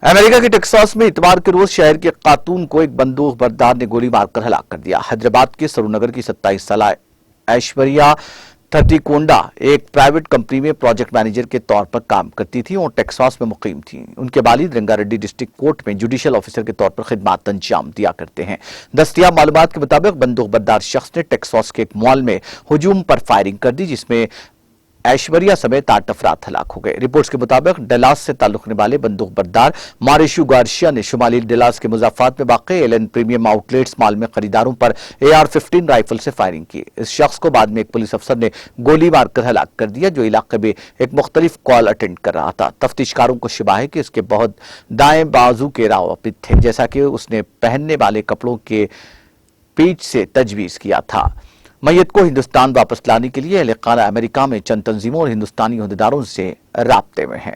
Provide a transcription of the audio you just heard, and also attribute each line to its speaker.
Speaker 1: امریکہ کے ٹیکساس میں اتوار کے روز شہر کے خاتون کو ایک بندوق بردار نے گولی مار کر ہلاک کر دیا۔ حیدرآباد کے سرونگر کی 27 سالہ ایشوریا تھرتیکونڈا ایک پرائیویٹ کمپنی میں پروجیکٹ مینیجر کے طور پر کام کرتی تھی اور ٹیکساس میں مقیم تھیں۔ ان کے والد رنگا ریڈی ڈسٹرکٹ کورٹ میں جوڈیشل آفیسر کے طور پر خدمات انجام دیا کرتے ہیں۔ دستیاب معلومات کے مطابق بندوق بردار شخص نے ٹیکساس کے ایک مال میں ہجوم پر فائرنگ کر دی، جس میں ایشوریا سمیت 8 افراد ہلاک ہو گئے۔ رپورٹس کے مطابق ڈلاس سے تعلق رکھنے والے بندوق بردار ماریشو گارشیا نے شمالی ڈلاس کے مضافات میں واقع ایلن پریمیم آؤٹ لیٹس مال میں خریداروں پر AR-15 رائفل سے فائرنگ کی۔ اس شخص کو بعد میں ایک پولیس افسر نے گولی مار کر ہلاک کر دیا، جو علاقے میں ایک مختلف کال اٹینڈ کر رہا تھا۔ تفتیشکاروں کو شبہ ہے کہ اس کے بہت دائیں بازو کے روابط تھے، جیسا کہ اس نے پہننے والے کپڑوں کے پیچ سے تجویز کیا تھا۔ میت کو ہندوستان واپس لانے کے لیے اہل خانہ امریکہ میں چند تنظیموں اور ہندوستانی عہدیداروں سے رابطے میں ہیں۔